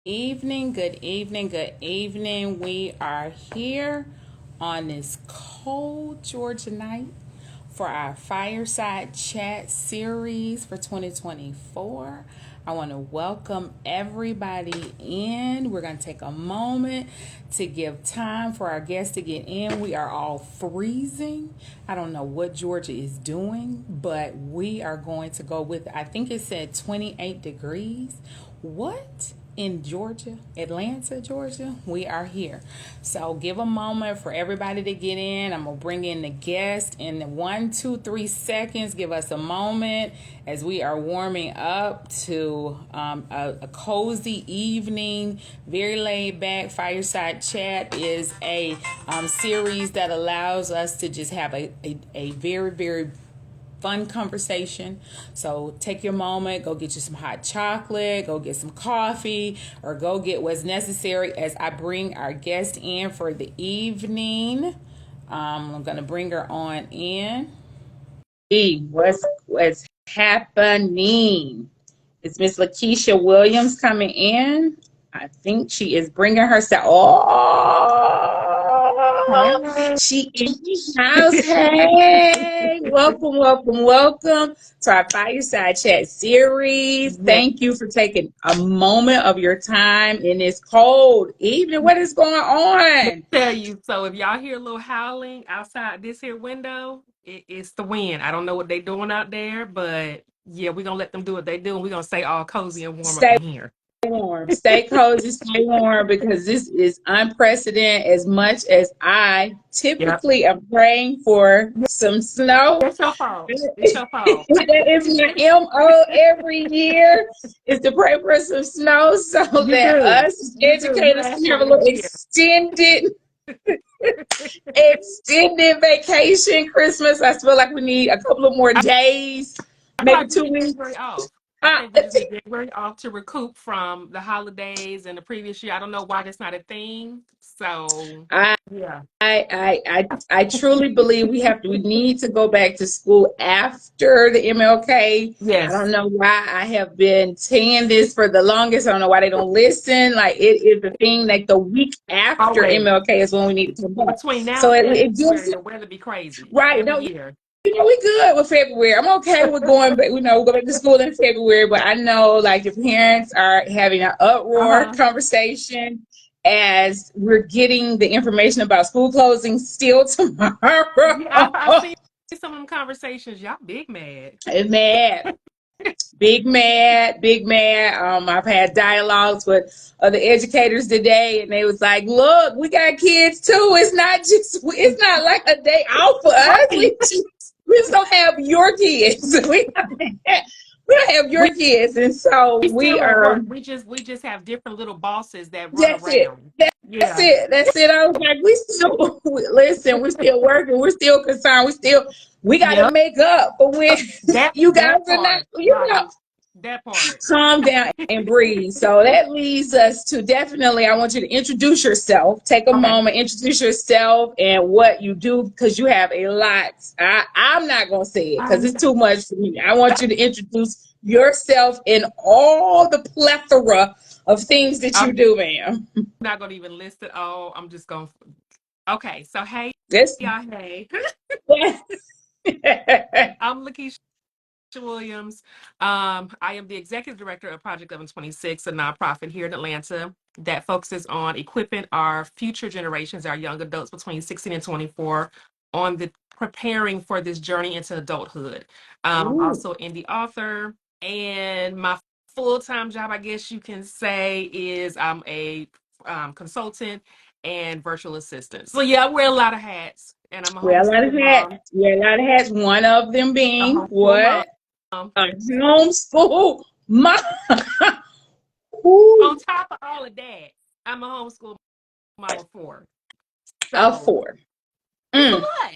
Evening, good evening, good evening. We are here on this cold Georgia night for our Fireside Chat series for 2024. I want to welcome everybody in. We're going to take a moment to give time for our guests to get in. We are all freezing. I don't know what Georgia is doing, but we are going to go with, I think it said 28 degrees. What? In Georgia, Atlanta, Georgia, we are here. So give a moment for everybody to get in. I'm gonna bring in the guest in 1, 2, 3 seconds. Give us a moment as we are warming up to a cozy evening, very laid back. Fireside Chat is a series that allows us to just have a very, very fun conversation. So take your moment, go get you some hot chocolate, go get some coffee, or go get what's necessary as I bring our guest in for the evening. I'm going to bring her on in. Hey, what's happening? Is Miss LaKeshia Williams coming in? I think she is bringing herself. Oh, she in the house. Hey, welcome, welcome, welcome to our Fireside Chat series. Thank you for taking a moment of your time in this cold evening. What is going on? Tell you, so if y'all hear a little howling outside this here window, it's the wind. I don't know what they doing out there, but yeah, we're gonna let them do what they do, and we're gonna stay all cozy and warm up Stay in here. warm, stay cozy, stay warm because this is unprecedented. As much as I Yep. typically am praying for some snow, It's your fault. It's your fault. that is my MO every year is to pray for some snow so You that do. us You do. You educators asked can have for a it little every year. extended vacation. Christmas, I feel like we need a couple of more days, I feel maybe like we two need January weeks. off. I Uh, think we just need January off to recoup from the holidays and the previous year. I don't know why that's not a thing. So I yeah. I truly believe we need to go back to school after the MLK. I don't Yes. know why I have been saying this for the longest. I don't know why they don't listen. Like it is the thing. Like the week after Always. MLK is when we need to come back. Between now So and it gives February, it the weather be crazy right. every No, year. we good with February. I'm okay with going back. We go back to school in February, but I know like your parents are having an uproar Uh-huh. conversation as we're getting the information about school closing still tomorrow. Yeah, I see some of them conversations. Y'all big mad. Mad, big mad, big mad. I've had dialogues with other educators today, and they was like, "Look, we got kids too. It's not like a day out for us. Right. We just don't have your kids. We don't have your We kids, and so we we still at are. work. We just have different little bosses that run That's it. around. That's Yeah. it. That's it. I was like, listen. We're still working. We're still concerned. We got to Yep. make up for when That you guys that are not. part. Right. That part. Calm down and breathe. So that leads us to definitely, I want you to introduce yourself. Take a Okay. moment, introduce yourself and what you do because you have a lot. I'm not going to say it because I'm it's too much for me. I want you to introduce yourself in all the plethora of things that you I'm do, ma'am. not gonna even list it all. I'm just gonna. Okay. So hey, This. y'all. Hey, I'm LaKeshia Williams. I am the executive director of Project 1126, a nonprofit here in Atlanta that focuses on equipping our future generations, our young adults between 16 and 24, on the preparing for this journey into adulthood. I'm Ooh. also indie author, and my full-time job, I guess you can say, is I'm a consultant and virtual assistant. So yeah, I wear a lot of hats, and I'm a Wear a lot of homeschool hats. mom, Wear a lot of hats. One of them a being homeschool what? mom. A homeschool mom. Ooh, On top of all of that, I'm a homeschool mom of four. a So four. it's a Mm. lot.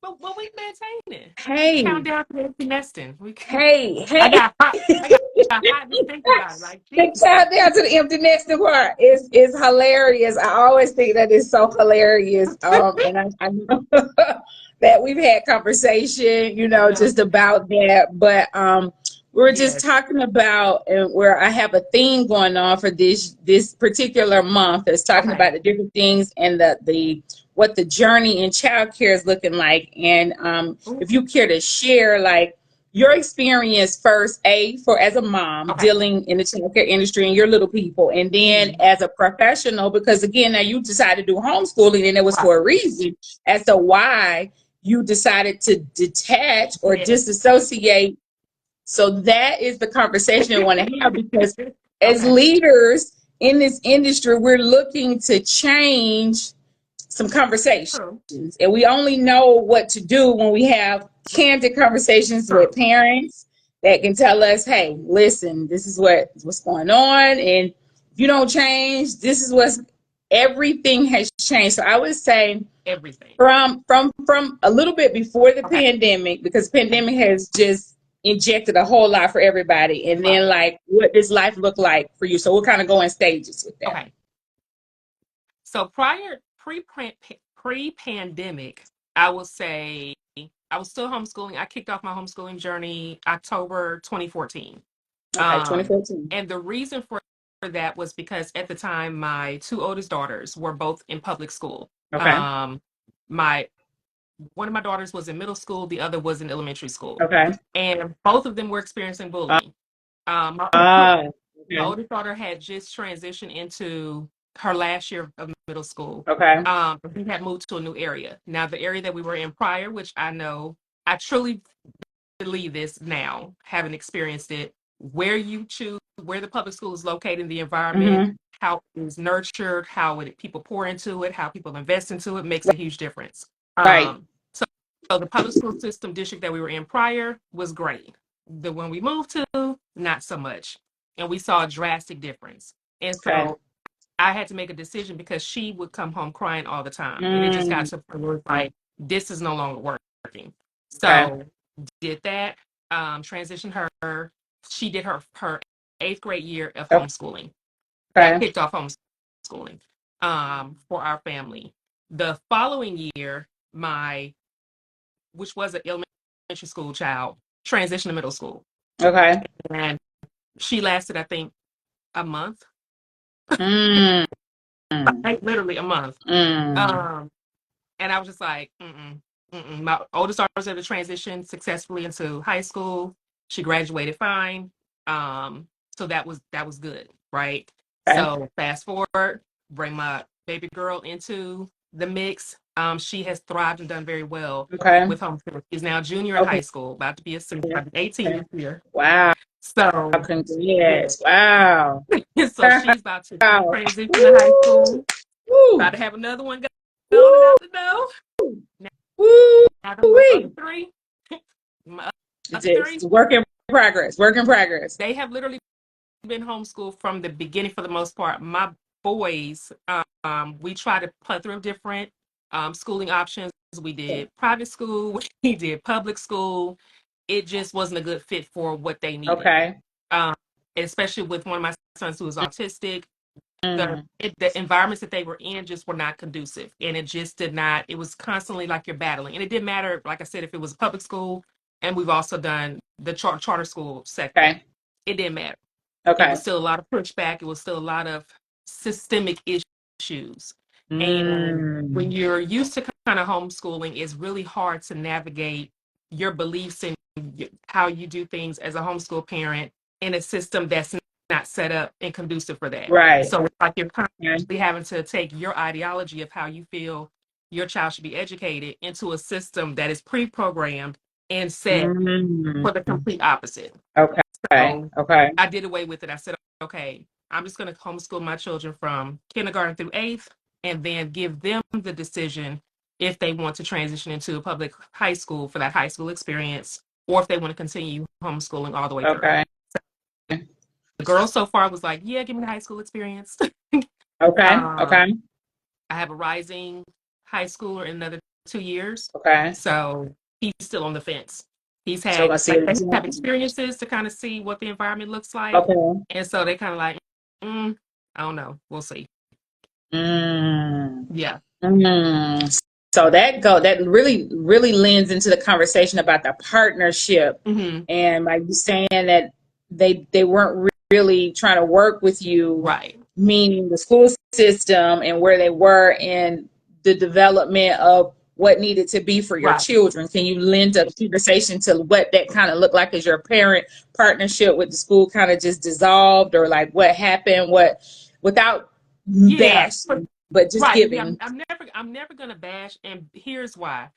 But we maintaining. Hey, Countdown to empty nesting. hey, I hey. got hot. I got hot just thinking about it. Like The Jesus. countdown to the empty nesting part is hilarious. I always think that is so hilarious. And I know that we've had conversation, Yeah. just about that. But We were just Yes. talking about where I have a theme going on for this particular month. It's talking Okay. about the different things and the what the journey in childcare is looking like. And Ooh, if you care to share, like your experience first, for as a mom okay. dealing in the childcare industry and your little people, and then Mhm. as a professional, because again, now you decided to do homeschooling, and it was Right. for a reason as to why you decided to detach or Yes. disassociate. So that is the conversation I want to have, because as Okay. leaders in this industry, we're looking to change some conversations. True. And we only know what to do when we have candid conversations with True. parents that can tell us, hey, listen, this is what's going on. And if you don't change, this is what's everything has changed. So I would say Everything. from a little bit before the Okay. pandemic, because the Okay. pandemic has just injected a whole lot for everybody, and then Right. like what does life look like for you? So we'll kind of go in stages with that. Okay. So pre-pandemic, I will say I was still homeschooling. I kicked off my homeschooling journey October 2014. Okay, Um, 2014. and the reason for that was because at the time my two oldest daughters were both in public school. Okay. Um, my One of my daughters was in middle school, the other was in elementary school, Okay. and both of them were experiencing Uh, bullying. My my okay. oldest daughter had just transitioned into her last year of middle school. Okay. We had moved to a new area. Now, the area that we were in prior, which I truly believe this now, having experienced it, where you choose, where the public school is located, the environment, Mm-hmm. how it is nurtured, people pour into it, how people invest into it, makes a huge difference. Right. So, so the public school system district that we were in prior was great. The one we moved to, not so much. And we saw a drastic difference. And Okay. so I had to make a decision because she would come home crying all the time. And it just got Mm, to the point where it was like, this is no longer working. okay. So did that, transitioned her. She did her eighth grade year of homeschooling. That Okay. kicked off homeschooling for our family. The following year, which was an elementary school child, transitioned to middle school. Okay. And she lasted, I think, a month, Mm, mm, like literally a month. mm. Um, and I was just like, mm-mm, mm-mm. My oldest daughter was able to transition successfully into high school. She graduated fine. So that was good, right? Okay. So fast forward, bring my baby girl into the mix. She has thrived and done very well Okay. with homeschooling. She's now a junior in high Okay. school, about to be a senior, about to be 18 Okay. this year. Wow. So yeah, Congrats. Wow. so she's about to Wow. transition to high Woo. school. About Woo. to have another one going and Woo. out the door. Woo. Now my other Woo. three, my It's other three, it's work in progress. Work in progress. they have literally been homeschooled from the beginning for the most part. My boys, we tried a plethora of different schooling options. We did private school, we did public school. It just wasn't a good fit for what they needed. Okay. Um, especially with one of my sons who was autistic, Mm, the environments that they were in just were not conducive, and it just did not. It was constantly like you're battling, and it didn't matter. Like I said, if it was a public school, and we've also done the charter school sector, okay. it didn't matter. It was Okay. still a lot of pushback. It was still a lot of systemic issues, and when Mm, you're used to kind of homeschooling, it's really hard to navigate your beliefs and how you do things as a homeschool parent in a system that's not set up and conducive for that. right. So it's like you're Okay. constantly having to take your ideology of how you feel your child should be educated into a system that is pre-programmed and set Mm, for the complete opposite. okay. So Okay. I did away with it. I said, okay, I'm just going to homeschool my children from kindergarten through eighth and then give them the decision if they want to transition into a public high school for that high school experience or if they want to continue homeschooling all the way through. Okay. The girl so far was like, yeah, give me the high school experience. Okay. um, Okay. I have a rising high schooler in another 2 years. Okay. So he's still on the fence. He's So had I see like it. they have experiences to kind of see what the environment looks like. Okay. And so they kind of like, I don't know. We'll see. Mm, Yeah. mm. so that really lends into the conversation about the partnership, and like you saying that they weren't really trying to work with you, right? Meaning the school system and where they were in the development of what needed to be for your Right. children. Can you lend a conversation to what that kind of looked like as your parent partnership with the school kind of just dissolved, or like what happened, without Yeah, bashing, but just right. Yeah, giving. I'm never gonna bash, and here's why.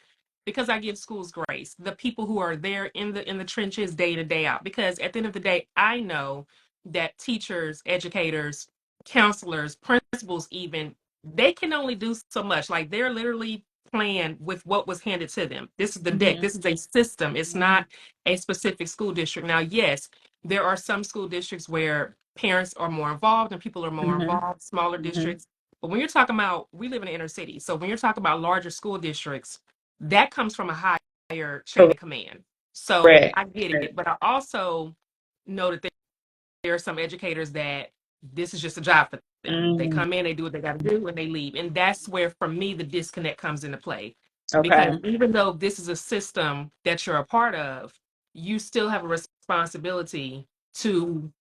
Because I give schools grace. The people who are there in the trenches day to day out. Because at the end of the day, I know that teachers, educators, counselors, principals, even they can only do so much. Like they're literally playing with what was handed to them. This is the deck. This is a system. It's not a specific school district. Now, yes, there are some school districts where parents are more involved and people are more involved, smaller districts. But when you're talking about, we live in the inner city. So when you're talking about larger school districts, that comes from a higher chain of command. So Correct. I get it. But I also know that there are some educators that this is just a job for them. They come in, they do what they got to do, and they leave. And that's where, for me, the disconnect comes into play. Okay. Because even though this is a system that you're a part of, you still have a responsibility to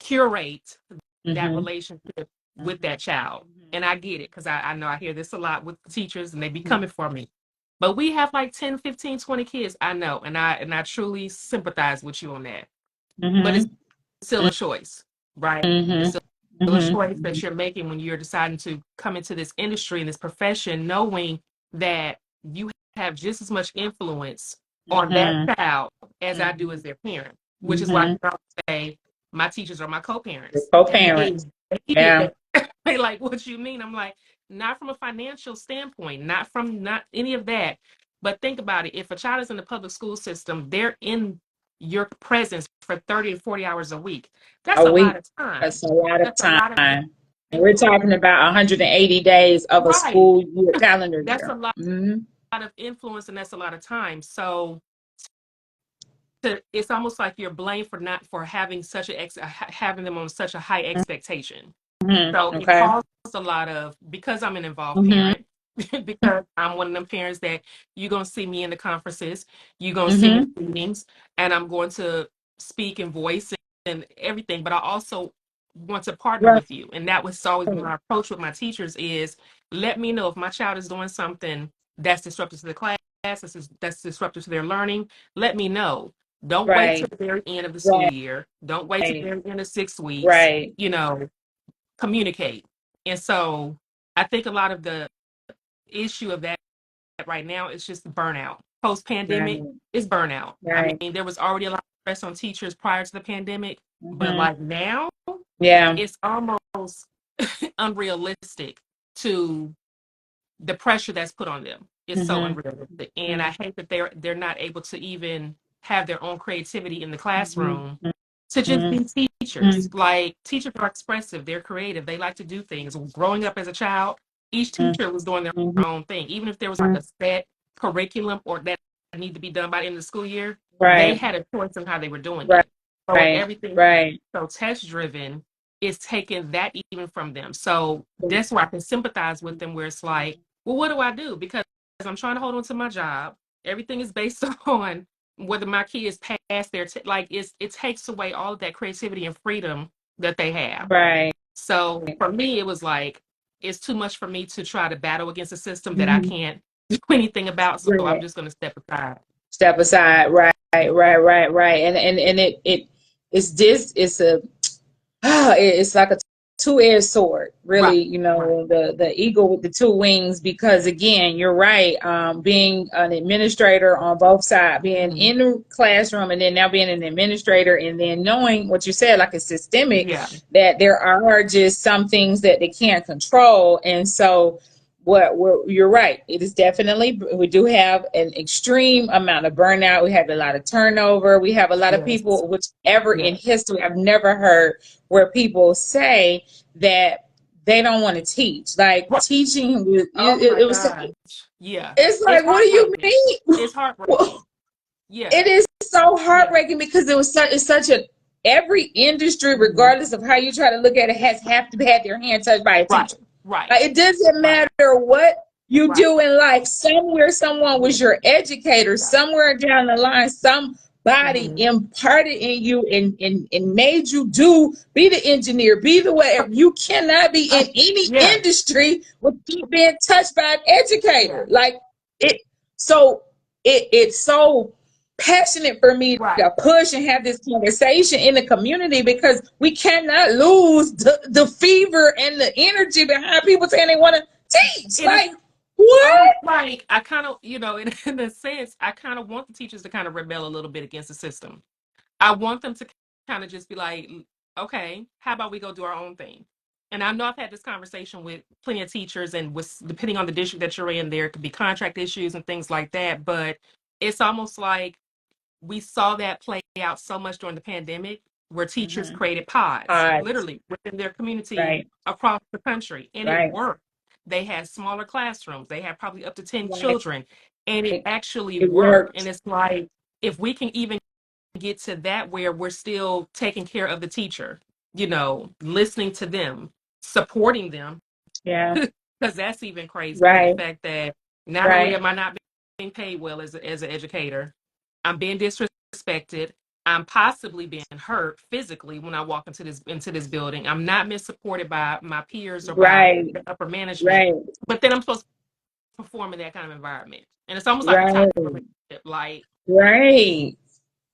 curate that relationship with that child. And I get it because I know I hear this a lot with teachers and they be coming for me. But we have like 10, 15, 20 kids. I know. And I truly sympathize with you on that. But it's still a choice, right? It's still a choice that you're making when you're deciding to come into this industry and this profession, knowing that you have just as much influence on that child as I do as their parent, which is why I say my teachers are my co-parents. Co-parents. Yeah. They like, what you mean? I'm like, not from a financial standpoint, not any of that. But think about it. If a child is in the public school system, they're in your presence for 30 to 40 hours a week. That's A a week. lot of time. That's a lot of That's a lot of time. And we're influence. talking about 180 days of a Right. school year, calendar That's a year. lot of influence and that's a lot of time. So it's almost like you're blamed for not for having such having them on such a high expectation. So it Okay. caused a lot of, because I'm an involved parent, because I'm one of them parents that you're going to see me in the conferences, you're going to see me in meetings, and I'm going to speak and voice and everything. But I also want to partner Right. with you. And that was always my approach with my teachers is let me know if my child is doing something that's disruptive to the class, that's disruptive to their learning. Let me know. Don't wait till Right. the very end of the school year. Don't wait till the Right. very end of 6 weeks. Right. Communicate. And so I think a lot of the issue of that right now is just burnout. Post Right. pandemic is burnout. I Right. mean, there was already a lot of stress on teachers prior to the pandemic, but like now, Yeah. it's almost unrealistic to the pressure that's put on them. It's so unrealistic. And I hate that they're not able to even have their own creativity in the classroom to just be teachers. Like teachers are expressive, they're creative, they like to do things. Growing up as a child, each teacher was doing their own thing. Even if there was like a set curriculum or that need to be done by the end of the school year, they Right. had a choice on how they were doing Right. it. So with Right. everything Right. so test driven, it's taking that even from them. So that's where I can sympathize with them where it's like, well, what do I do? Because I'm trying to hold on to my job. Everything is based on whether my kids pass their like it takes away all of that creativity and freedom that they have. Right. So for me, it was like it's too much for me to try to battle against a system that I can't do anything about. So I'm Right. just going to step aside. Step aside. Right. Right. And it's a it's like a two-edged sword, Right. really. The eagle with the two wings, because again, you're right. Being an administrator on both sides, being in the classroom and then now being an administrator, and then knowing what you said, like it's systemic, Yeah. that there are just some things that they can't control. And so you're right. It is definitely, we do have an extreme amount of burnout. We have a lot of turnover. We have a lot of Yes. people, whichever in Yes. history, I've never heard where people say that they don't want to teach. Like teaching, Oh my it was, gosh. Yeah. it's It's like, what do you heartbreaking. mean? It's Well, heartbreaking. Yeah. it is so Yeah. heartbreaking because it's such a, every industry, Mhm. regardless of how you try to look at it, have to have their hand touched by a Right. teacher. Right. Like, it doesn't Right. matter what you Right. do in life. Somewhere, someone was your educator. Yeah. Somewhere down the line, somebody Hmm. imparted in you and made you be the engineer, be the whatever. You cannot be in any Yeah. industry without being touched by an Yeah. educator. Like it, so it's so passionate for me Right. to push and have this conversation in the community because we cannot lose the fever and the energy behind people saying they want to teach. And it's Like, what? almost like I kind of, in a sense, I kind of want the teachers to kind of rebel a little bit against the system. I want them to kind of just be like, okay, how about we go do our own thing? And I know I've had this conversation with plenty of teachers, and with depending on the district that you're in, there could be contract issues and things like that. But it's almost like we saw that play out so much during the pandemic, where teachers Mm-hmm. created pods Odds. literally within their community Right. across the country, and it Right. worked. They had smaller classrooms, they had probably up to 10 Right. children, and it actually It worked. And worked. it's like, if we can even get to that where we're still taking care of the teacher, listening to them, supporting them, Yeah. because that's even crazy. The Right. fact that not only Right. am I not being paid well as an educator, I'm being disrespected. I'm possibly being hurt physically when I walk into this building. I'm not being supported by my peers or by Right. the upper management. Right. But then I'm supposed to perform in that kind of environment. And it's almost like a toxic Right. relationship. Like, Right.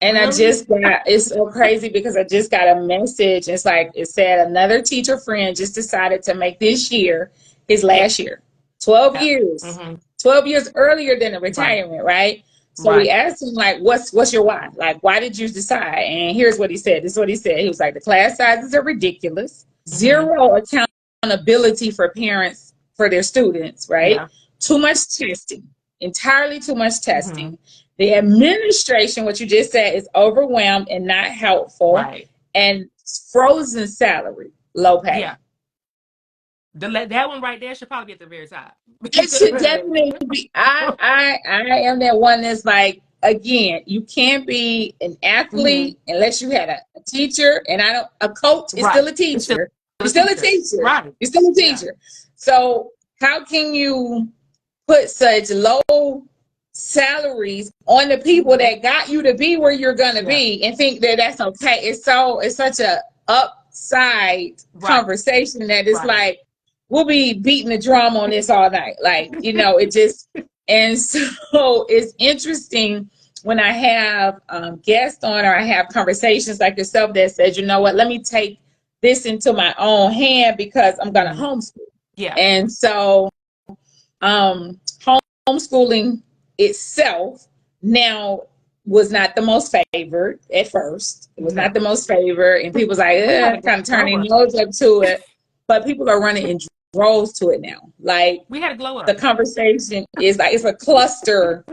And I really? just got, it's so crazy because I just got a message. It's like, it said another teacher friend just decided to make this year his Yeah. last year. 12 Yeah. years. Hmm. 12 years earlier than the Right. retirement, right? So we Right. asked him, like, what's your why? Like, why did you decide? And here's what he said. This is what he said. He was like, the class sizes are ridiculous. Hmm. Zero accountability for parents for their students, right? Yeah. Too much testing, entirely too much Hmm. testing. The administration, what you just said, is overwhelmed and not helpful, Right. and frozen salary, low pay. Yeah. That one right there should probably be at the very top. It should definitely be. I am that one that's like, again, you can't be an Hmm. athlete unless you had a teacher, and I don't. A coach is Right. still a It's still teacher. You're a still a teacher. teacher. Right. You're still a Yeah. teacher. So how can you put such low salaries on the people Hmm. that got you to be where you're gonna Yeah. be and think that that's okay? It's such a upside Right. conversation that it's Right. like we'll be beating the drum on this all night. Like, it just, and so it's interesting when I have guests on, or I have conversations like yourself that says, you know what, let me take this into my own hand because I'm gonna Hmm. homeschool. Yeah. And so um, homeschooling itself now was not the most favored at first. It was not No. the most favored, and people was like, We had a kind of glow turning up. nose up to it. But people are running in droves to it now. Like, We had a glow the up. conversation is like it's a cluster.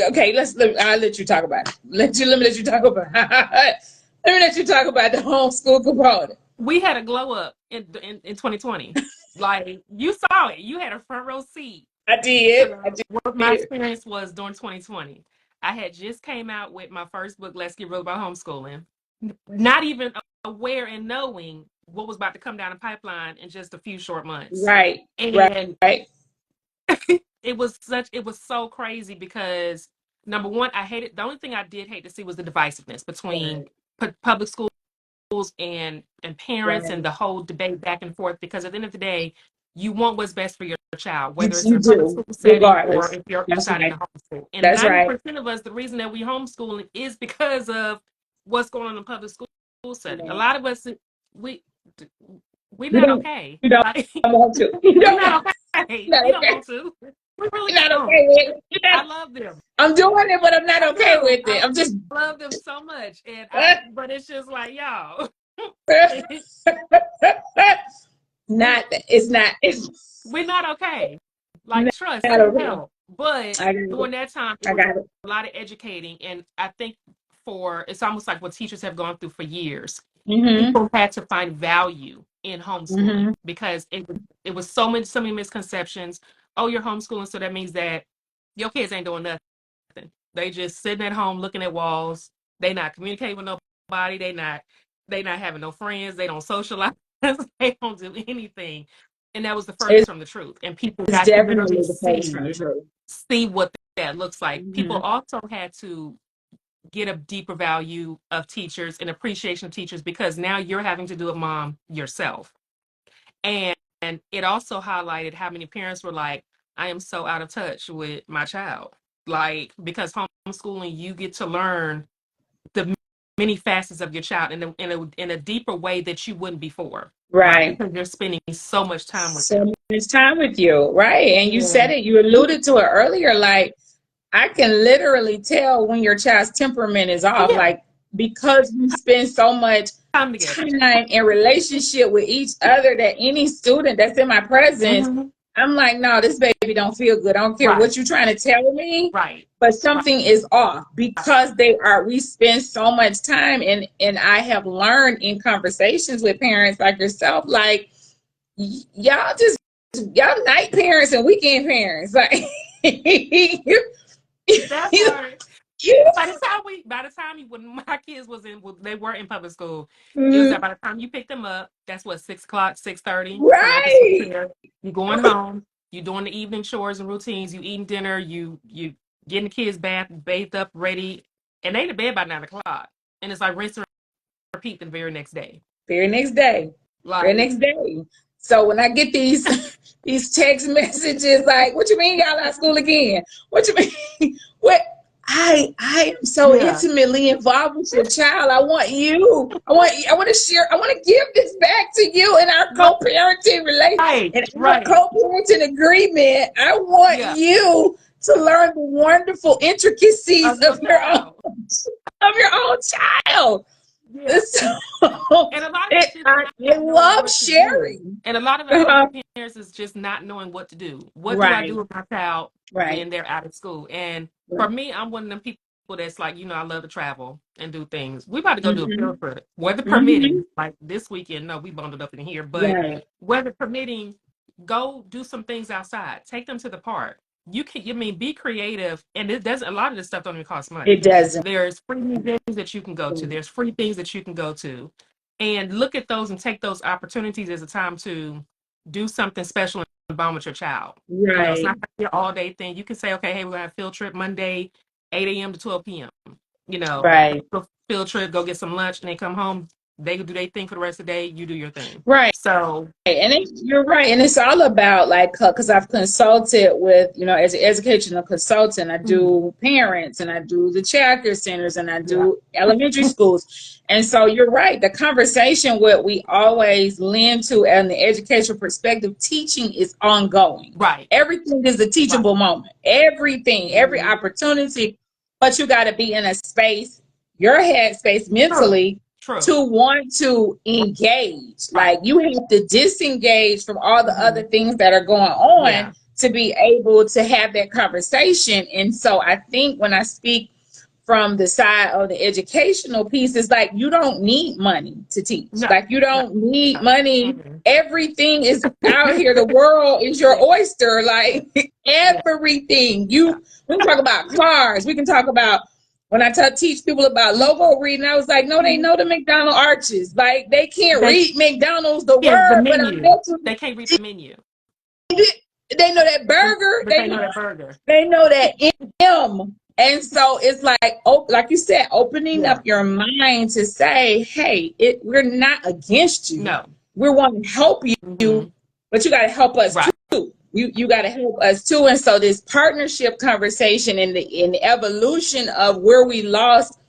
Okay, I'll let you talk about it. Let me let you talk about let me let you talk about the homeschool component. We had a glow up in 2020. Like, you saw it. You had a front row seat I did. I to what my did. experience was during 2020. I had just came out with my first book, Let's Get Real About Homeschooling, not even aware and knowing what was about to come down the pipeline in just a few short months. Right. Right. And Right. it was so crazy because, number one, I hated, the only thing I did hate to see was the divisiveness between Right. public schools and parents, and Right. the whole debate back and forth, because at the end of the day, you want what's best for your child, You, whether it's in you a public do, school setting or regardless. if you're That's deciding to right. homeschool. And That's right. 90% of us, the reason that we homeschooling is because of what's going on in public school setting. A Right. lot of us, we we're You not don't. okay. You don't Like, want to. You we're don't. not okay. You're not We don't okay. want to. We really You're not don't. okay with it. I love them. I'm doing it, but I'm not I okay do. with it. I'm just. love them so much, and but it's just like, y'all. we Not. It's not. It's we're not okay. Like, not trust, seek okay. help. But I got it. during that time, it I was got a it. lot of educating, and I think it's almost like what teachers have gone through for years. Mhm. People had to find value in homeschooling Mhm. because it was so many misconceptions. Oh, you're homeschooling, so that means that your kids ain't doing nothing. They just sitting at home looking at walls. They not communicating with nobody. They not having no friends. They don't socialize. They don't do anything. And that was the furthest from the truth. And people It's got to literally definitely the furthest from the truth. see what that looks like. People Mhm. also had to get a deeper value of teachers and appreciation of teachers, because now you're having to do it, mom, yourself. And it also highlighted how many parents were like, I am so out of touch with my child. Like, because homeschooling, you get to learn the many facets of your child in a deeper way that you wouldn't before. Right. Right. Because you're spending so much time with So them. much time with you. Right. And you said Yeah. it, you alluded to it earlier. Like, I can literally tell when your child's temperament is off. Yeah. Like, because we spend so much Time together. time in relationship with each other, that any student that's in my presence, Mhm. I'm like, no, this baby don't feel good. I don't care Right. what you're trying to tell me, Right. but something is off, because we spend so much time. And I have learned in conversations with parents like yourself, like, y'all night parents and weekend parents. Like, That you, part. you, By the time when my kids they were in public school, it was that mm, by the time you pick them up, that's what, 6 o'clock, 6:30, syllabus is right. there. You going home, you doing the evening chores and routines, you eating dinner, you getting the kids bathed up, ready, and they to bed by 9 o'clock. And it's like rinse and repeat the very next day. Very next day. Very Like, next day. So when I get these these text messages like, what you mean y'all out of school again? What you mean? What I am so yeah. intimately involved with your child. I want to share, I want to give this back to you in our co-parenting Right. in our Right. co-parenting agreement. I want Yeah. you to learn the wonderful intricacies Of your child. of your own child. Yeah. So And a lot of it's just I not knowing love what to do. sharing. And a lot of it, I think, for parents is just not knowing what to do. What do I do Right, with my child right, when they're out of school? And for right. me, I'm one of them people that's like, I love to travel and do things. We about to go do a Mm-hmm. field trip, weather Mm-hmm. permitting. Like this weekend, no, we bundled up in here, but Right. weather permitting, go do some things outside. Take them to the park. Be creative. And it doesn't, a lot of this stuff don't even cost money. It doesn't. There's free museums that you can go to. There's free things that you can go to, and look at those and take those opportunities as a time to do something special and bond with your child. It's Right, not gonna be an all day thing. You can say, okay, hey, we're gonna have a field trip Monday, 8 a.m. to 12 p.m. right, Field trip, go get some lunch, and they come home. They do their thing for the rest of the day. You do your thing. right. So, You're right. And it's all about, like, because I've consulted with, as an educational consultant, I do parents and I do the child care centers and I yeah, do elementary schools. And so you're right. The conversation, what we always lend to and the educational perspective, teaching is ongoing. right, Everything is a right. teachable moment. Everything, every Mhm. opportunity, but you got to be in a space, your head space mentally, True. to want to engage. Right. Like, you have to disengage from all the other Mhm. things that are going on Yeah. to be able to have that conversation. And so I think when I speak from the side of the educational piece, is like, you don't need money to teach. No. Like, you No. don't need No. money. Mhm. Everything is out here. The world is your Yeah. oyster. Like, Yeah. everything. Yeah. We can talk about cars. We can talk about, when I teach people about logo reading, I was like, no, they know the McDonald arches. Like, they can't They read McDonald's, the can't the word, but I menu. bet They can't read the menu, you they know that burger. but they know that burger. They know that M. And so it's like, like you said, opening Yeah. up your mind to say, hey, we're not against you. No. We want to help Mm-hmm. you, but you got to help us Right. too. You got to help us too. And so this partnership conversation and the evolution of where we lost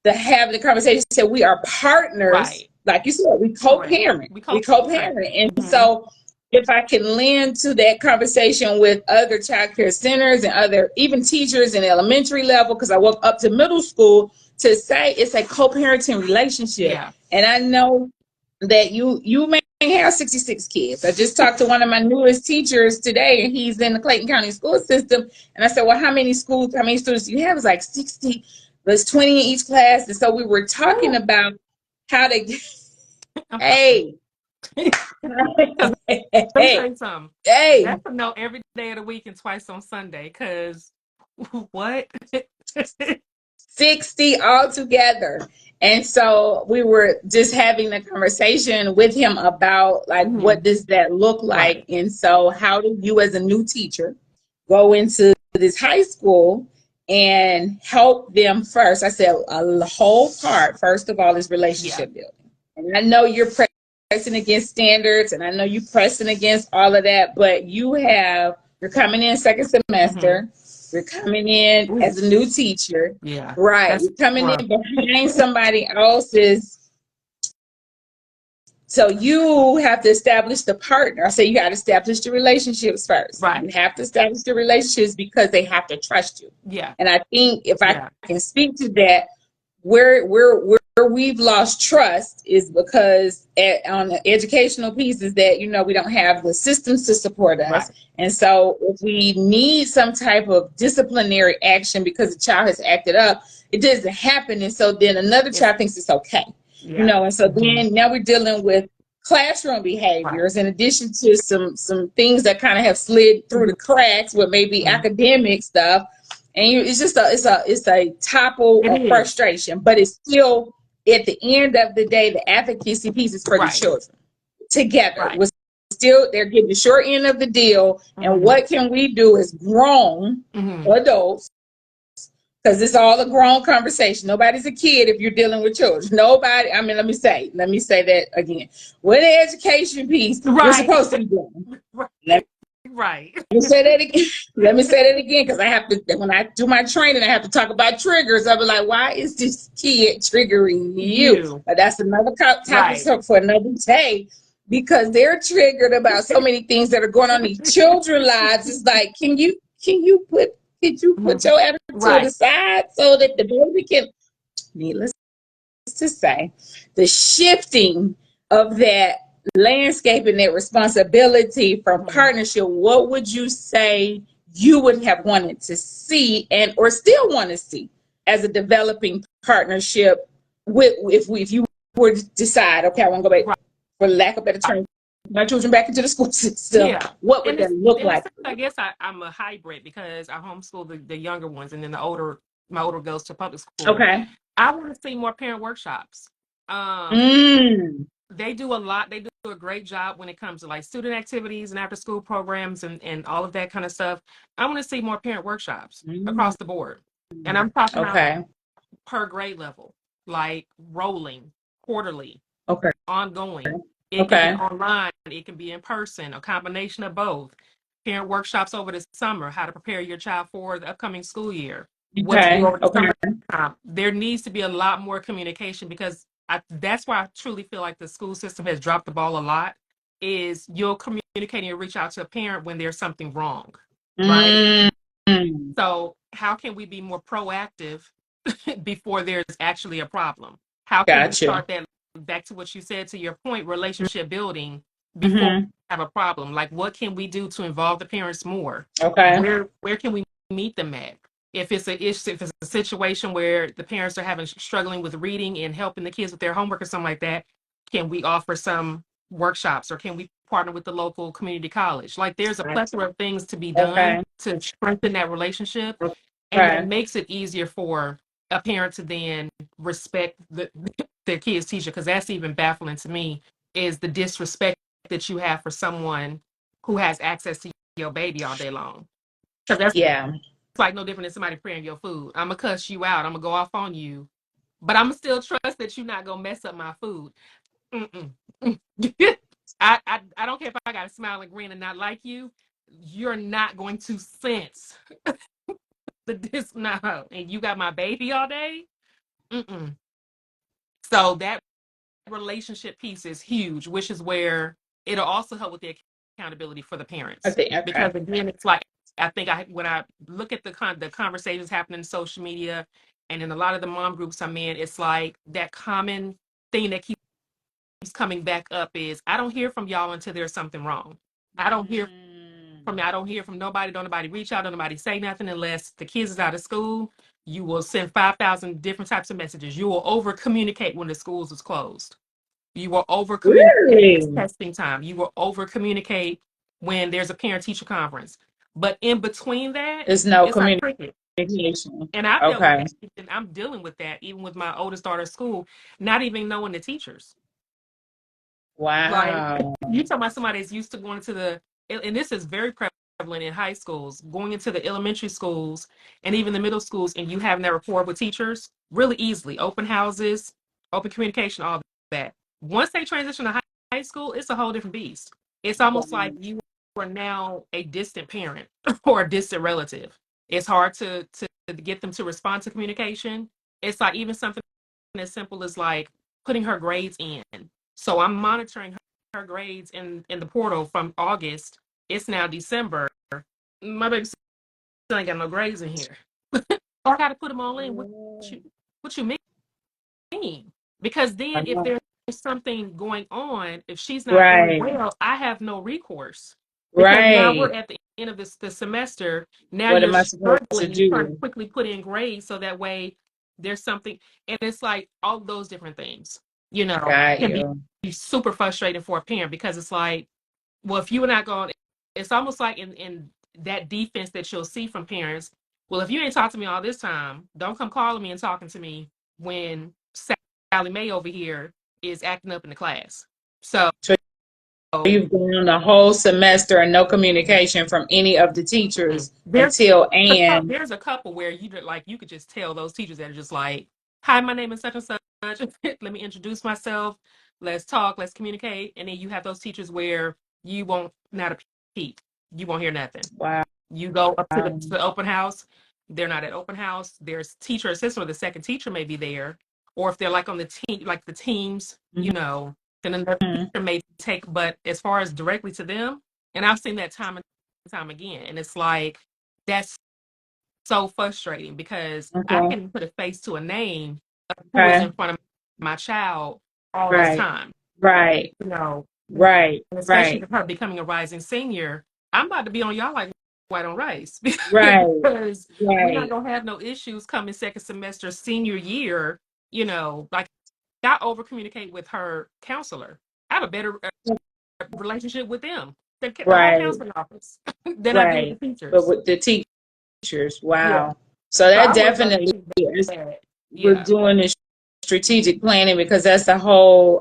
the having the conversation, said we are partners. Right. Like you said, we Correct. co-parent. We We co-parent. co-parent. And Mm-hmm. so if I can lend to that conversation with other child care centers and other, even teachers in elementary level, because I work up to middle school, to say it's a co-parenting relationship. Yeah. And I know that you may have 66 kids. I just talked to one of my newest teachers today, and he's in the Clayton County school system. And I said, well, how many students do you have? It's like 60. There's 20 in each class. And so we were talking Ooh. about how to, hey, Let me tell hey, you something. hey, That's a no every day of the week and twice on Sunday. Cause what? 60 altogether. And so we were just having a conversation with him about like, what does that look like? Right. And so how do you as a new teacher go into this high school and help them first? I said a whole part, first of all, is relationship building. And I know you're pressing against standards and I know you're pressing against all of that, but you're coming in second semester. You're coming in as a new teacher. Yeah. Right. You're coming in behind somebody else's. So you have to establish the partner. I say you got to establish the relationships first. Right. You have to establish the relationships because they have to trust you. Yeah. And I think if I can speak to that, where we've lost trust is because on the educational piece is that, we don't have the systems to support us. Right. And so if we need some type of disciplinary action because the child has acted up, it doesn't happen. And so then another child thinks it's okay. And so then now we're dealing with classroom behaviors in addition to some things that kind of have slid through the cracks with maybe academic stuff. And it's just a topple of frustration, but it's still at the end of the day, the advocacy piece is for the children together. They're getting the short end of the deal. And what can we do as grown adults? Because it's all a grown conversation. Nobody's a kid if you're dealing with children. Nobody. I mean, let me say that again. With the education piece, you're supposed to be doing. Right. Let me say that again, because I have to. When I do my training, I have to talk about triggers. I'll be like, "Why is this kid triggering you?" But that's another topic for another day, because they're triggered about so many things that are going on in these children's lives. It's like, could you put your attitude aside so that the baby can? Needless to say, the shifting of that landscape and that responsibility from partnership, what would you say you would have wanted to see or still want to see as a developing partnership if you were to decide, okay, I want to go back, for lack of a better term, my children back into the school system. What would that look like? I guess I'm a hybrid because I homeschool the younger ones, and then my older goes to public school. Okay. I want to see more parent workshops. They do a lot. They do a great job when it comes to like student activities and after school programs and all of that kind of stuff. I want to see more parent workshops across the board. And I'm talking about per grade level, like rolling, quarterly, ongoing. It can be online, it can be in person, a combination of both. Parent workshops over the summer, how to prepare your child for the upcoming school year. What to do over the summer. There needs to be a lot more communication because that's why I truly feel like the school system has dropped the ball a lot, is you'll communicate and reach out to a parent when there's something wrong, right? So how can we be more proactive before there's actually a problem? How can we start that, back to what you said, to your point, relationship building before we have a problem? Like, what can we do to involve the parents more? Where can we meet them at? If it's a situation where the parents are struggling with reading and helping the kids with their homework or something like that, can we offer some workshops, or can we partner with the local community college? Like, there's a plethora of things to be done to strengthen that relationship, and that makes it easier for a parent to then respect their kid's teacher, because that's even baffling to me, is the disrespect that you have for someone who has access to your baby all day long. That's it's like no different than somebody preparing your food. I'm gonna cuss you out. I'm gonna go off on you, but I'm gonna still trust that you're not gonna mess up my food. I don't care if I got a smile and grin and not like you. You're not going to sense no. And you got my baby all day. So that relationship piece is huge, which is where it'll also help with the accountability for the parents. Because again, it's like, I think when I look at the conversations happening in social media and in a lot of the mom groups I'm in, it's like that common thing that keeps coming back up is, I don't hear from y'all until there's something wrong. I don't hear from you. I don't hear from nobody. Don't nobody reach out. Don't nobody say nothing unless the kids is out of school. You will send 5,000 different types of messages. You will over communicate when the schools is closed. You will over communicate when it's testing time. You will over communicate when there's a parent teacher conference. But in between that, there's no it's like cricket. Communication. And I've dealt with Okay. that. And I'm dealing with that even with my oldest daughter's school, not even knowing the teachers. Like Wow. you talking about somebody that's used to going to and this is very prevalent in high schools, going into the elementary schools and even the middle schools, and you having that rapport with teachers really easily. Open houses, open communication, all that. Once they transition to high school, it's a whole different beast. It's almost like you are now a distant parent or a distant relative. It's hard to get them to respond to communication. It's like even something as simple as like putting her grades in. So I'm monitoring her grades in the portal from August. It's now December. My baby still ain't got no grades in here. Or I got to put them all in. What you mean? Because then if there's something going on, if she's not doing Right. well, I have no recourse. Because now we're Right. at the end of the semester. Now What you're am I supposed to struggling. You're trying to do? quickly put in grades so that way there's something. And it's like all those different things, Got can be you. super frustrating for a parent because it's like, well, if you are not going, it's almost like in that defense that you'll see from parents. Well, if you ain't talked to me all this time, don't come calling me and talking to me when Sally Mae over here is acting up in the class. So So you've gone the whole semester and no communication from any of the teachers there's until and there's a couple where you could just tell those teachers that are just like, hi, my name is such and such. Let me introduce myself. Let's talk. Let's communicate. And then you have those teachers where you won't not a peep. You won't hear nothing. wow. You go up to the open house. They're not at open house. There's teacher assistant or the second teacher may be there. Or if they're like on the team, like the teams, then another Mhm. teacher may take, but as far as directly to them, and I've seen that time and time again. And it's like, that's so frustrating because I Okay. can put a face to a name of who was Okay. in front of my child all this Right. time. Right. You know, Right. and especially Right. with her becoming a rising senior, I'm about to be on y'all like white on rice Right. because we're not Right. gonna have no issues coming second semester senior year. Like I over communicate with her counselor. I have a better relationship with them, the whole Right. counseling office, than I do with the Right. But teachers. with the teachers, Yeah, wow. So so that I would love to definitely see is that. we're Yeah, doing this strategic planning because that's the whole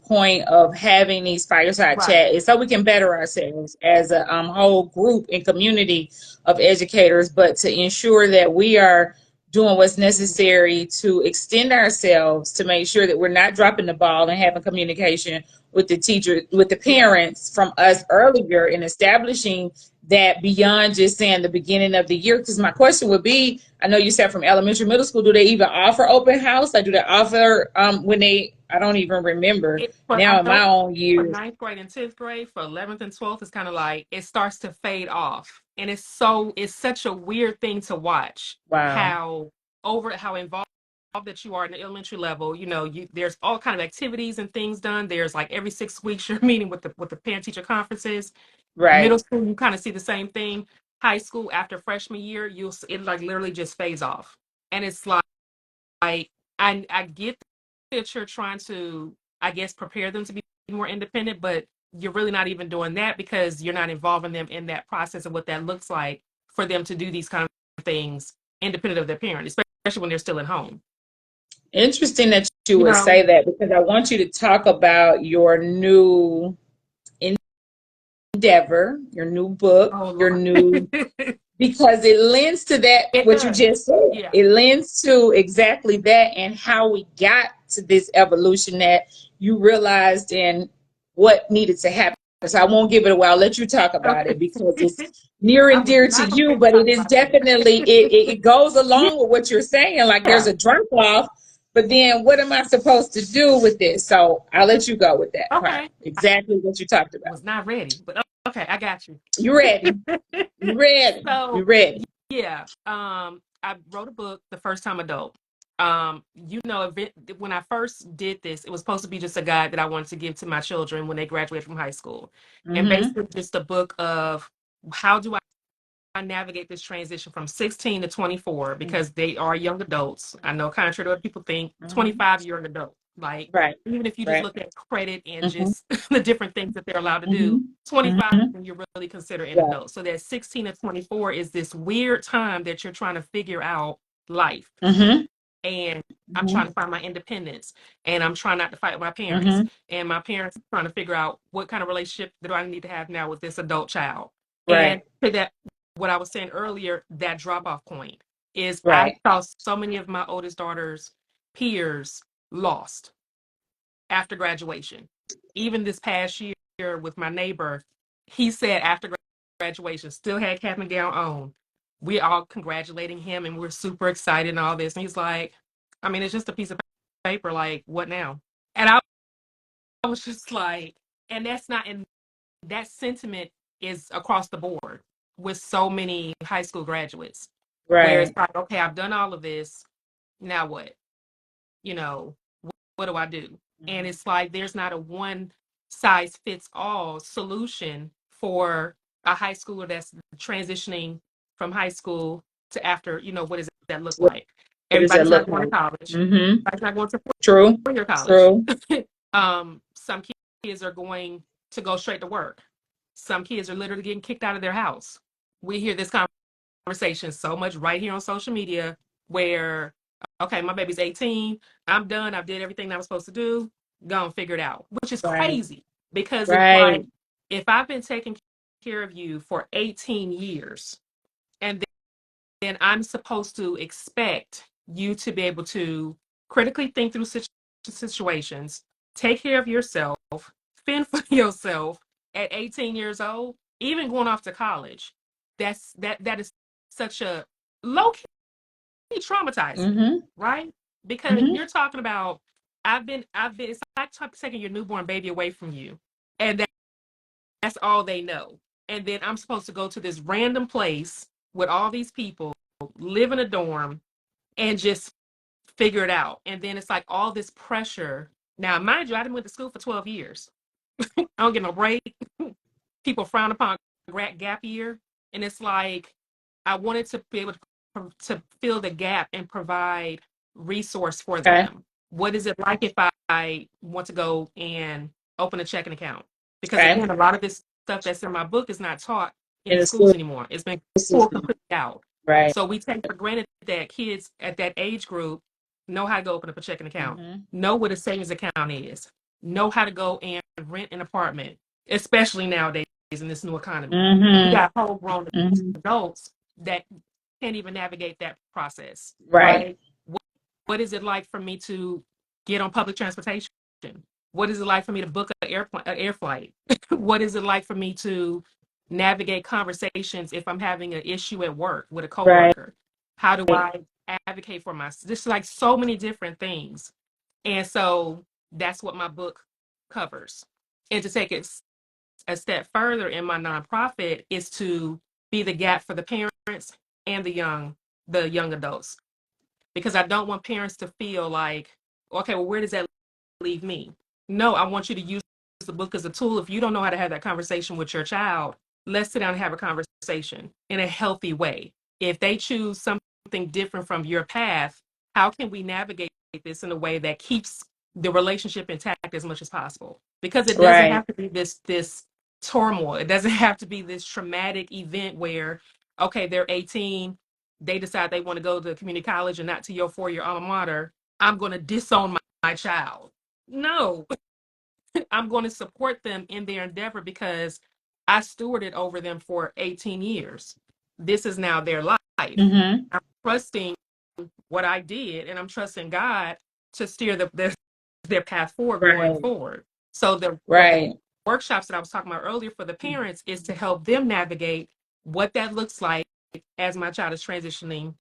point of having these fireside right. chat is so we can better ourselves as a whole group and community of educators, but to ensure that we are doing what's necessary to extend ourselves to make sure that we're not dropping the ball and having communication with the teacher, with the Yeah. parents from us earlier in establishing that beyond just saying the beginning of the year. Because my question would be, I know you said from elementary, middle school, do they even offer open house? Like, do they offer when they? I don't even remember I now in my know own for years. ninth grade and 10th grade, for 11th and 12th, it's kind of like it starts to fade off. And it's such a weird thing to watch Wow. how involved that you are in the elementary level. There's all kind of activities and things done. There's like every 6 weeks you're meeting with the parent teacher conferences. Middle Right. school, you kind of see the same thing. High school, after freshman year, it like literally just fades off. And it's like I get that you're trying to, I guess, prepare them to be more independent, but you're really not even doing that because you're not involving them in that process of what that looks like for them to do these kind of things independent of their parent, especially when they're still at home. Interesting that you You would know? say that because I want you to talk about your new endeavor, your new book, Oh your Lord. new because it lends to that It what you does. just said. Yeah. It lends to exactly that and how we got to this evolution that you realized and what needed to happen. So I won't give it away. I'll let you talk about Okay. it because it's near I and was dear to not you, prepared to but talk it is about that. definitely it goes along with what you're saying. Like there's Yeah. a drop off, but then what am I supposed to do with this? So I'll let you go with that part. Okay. Exactly what you talked about. Was not ready, but okay, I got you. You ready? You ready? You So ready? yeah, I wrote a book, The First Time Adult. When I first did this, it was supposed to be just a guide that I wanted to give to my children when they graduate from high school, and Mm-hmm. basically just a book of how do I navigate this transition from 16 to 24 because they are young adults. I know, contrary to what people think, Mm-hmm. 25 you're an adult. Like, Right. even if you just Right. look at credit and Mm-hmm. just the different things that they're allowed to Mm-hmm. do, 25 Mm-hmm. when you're really considered an Yeah. adult. So that 16 to 24 is this weird time that you're trying to figure out life. Mm-hmm. And I'm Mm-hmm. trying to find my independence, and I'm trying not to fight with my parents. Mm-hmm. And my parents are trying to figure out what kind of relationship do I need to have now with this adult child. And Right. to that, what I was saying earlier, that drop off point is I Right. saw so many of my oldest daughter's peers lost after graduation. Even this past year with my neighbor, he said after graduation, still had cap and gown on. We all congratulating him and we're super excited and all this. And he's like, I mean, it's just a piece of paper. Like, what now? And I was just like, and that's not, and that sentiment is across the board with so many high school graduates, where it's Right. like, okay, I've done all of this. Now what? You know, what do I do? And Mm-hmm. it's like there's not a one size fits all solution for a high schooler that's transitioning from high school to after, what does that look What, like? what does that Everybody's not look going to like? college. Mm-hmm. Everybody's not going to True. four-year college. True. Some kids are going to go straight to work. Some kids are literally getting kicked out of their house. We hear this conversation so much right here on social media where, okay, my baby's 18, I'm done, I've did everything I was supposed to do, go and figure it out, which is Right. crazy because it's Right. like, if I've been taking care of you for 18 years and then I'm supposed to expect you to be able to critically think through situations, take care of yourself, fend for yourself at 18 years old, even going off to college. That is such a low key traumatizing, Mm-hmm. right? Because Mm-hmm. you're talking about it's like taking your newborn baby away from you, and that's all they know. And then I'm supposed to go to this random place with all these people, live in a dorm, and just figure it out. And then it's like all this pressure. Now, mind you, I didn't went to school for 12 years. I don't get no break. People frown upon gap year. And it's like I wanted to be able to fill the gap and provide resource for Okay. them. What is it like if I want to go and open a checking account? Because Okay. again, a lot of this stuff that's in my book is not taught in In the the schools school anymore. It's been pulled system. completely out. Right. So we take for granted that kids at that age group know how to go open up a checking account, Mm-hmm. know what a savings account is, know how to go and rent an apartment, especially nowadays in this new economy. We Mm-hmm. got whole grown Mm-hmm. adults that can't even navigate that process, Right. right? What is it like for me to get on public transportation? What is it like for me to book an air flight? What is it like for me to navigate conversations if I'm having an issue at work with a Right. coworker? How do I advocate for myself? Just like so many different things. And so that's what my book covers. And to take it a step further in my nonprofit is to be the gap for the parents and the young adults, because I don't want parents to feel like, okay, well, where does that leave me? No, I want you to use the book as a tool. If you don't know how to have that conversation with your child, let's sit down and have a conversation in a healthy way. If they choose something different from your path, how can we navigate this in a way that keeps the relationship intact as much as possible? Because it doesn't Right. have to be this turmoil. It doesn't have to be this traumatic event where, okay, they're 18, they decide they want to go to community college and not to your 4-year alma mater. I'm going to disown my child. No, I'm going to support them in their endeavor because I stewarded over them for 18 years. This is now their life. Mm-hmm. I'm trusting what I did, and I'm trusting God to steer their path forward going Right. forward. So the Right. workshops that I was talking about earlier for the parents is to help them navigate what that looks like as my child is transitioning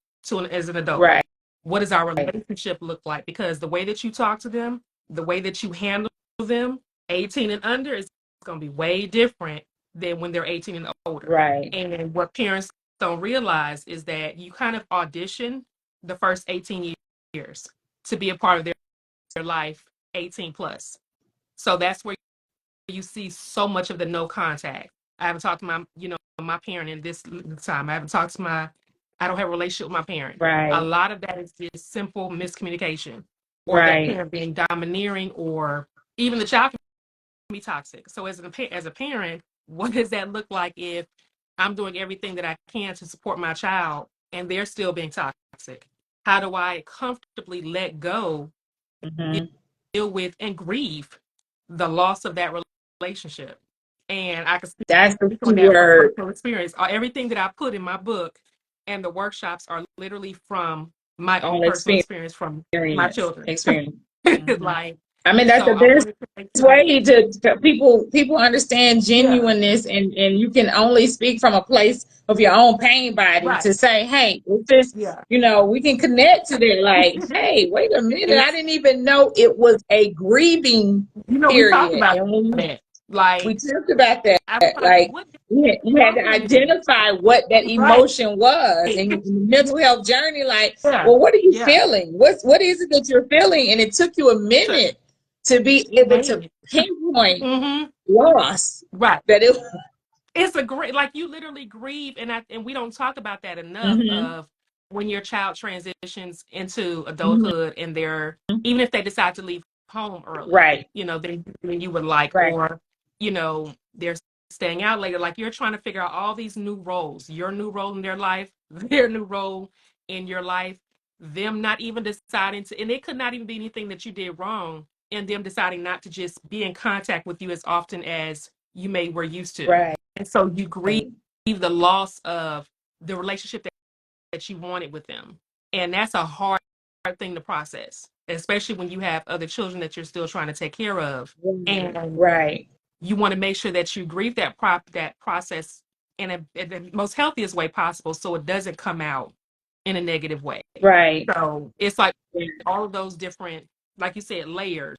as an adult. Right. What does our relationship look like? Because the way that you talk to them, the way that you handle them, 18 and under is going to be way different than when they're 18 and older. Right. And what parents don't realize is that you kind of audition the first 18 years to be a part of their life 18 plus. So that's where you see so much of the no contact. I haven't talked to my parent in this time. I don't have a relationship with my parent. A Right. lot of that is just simple miscommunication. or that Right. parent being domineering, or even the child can be toxic. So as a parent, what does that look like if I'm doing everything that I can to support my child and they're still being toxic? How do I comfortably let go, Mm-hmm. deal with, and grieve the loss of that relationship? And I can That's the speak key on that from word. personal experience. Everything that I put in my book and the workshops are literally from my own On personal experience from my children. experience. Mhm. Like, I mean, that's so the I best wanted to make sure that, way to people understand yeah, genuineness, and you can only speak from a place of your own pain body right, to say, hey, it's just, yeah. we can connect to that. Like, hey, wait a minute, I It's, didn't even know it was a grieving we talked period. about And when that. we Like, talked about that, I was like, like what is you had to wrong with me? identify what that Right. emotion was, and your mental health journey. Like, Yeah. well, what are you Yeah. feeling? What is it that you're feeling? And it took you a To minute to be able to name it. pinpoint Mm-hmm. loss. Right. That it. It's a great, like, you literally grieve, and we don't talk about that enough, Mm-hmm, of when your child transitions into mm-hmm. adulthood and they're, even if they decide to leave home early, Right, then you would like, right, or they're staying out later, like you're trying to figure out all these new roles, your new role in their life, their new role in your life, them not even deciding to, and it could not even be anything that you did wrong, and them deciding not to just be in contact with you as often as were used to. right, And so you grieve the loss of the relationship that you wanted with them. And that's a hard thing to process, especially when you have other children that you're still trying to take care of. And right, you want to make sure that you grieve that process in the most healthiest way possible, so it doesn't come out in a negative way. right, So it's like all of those different, like you said, layers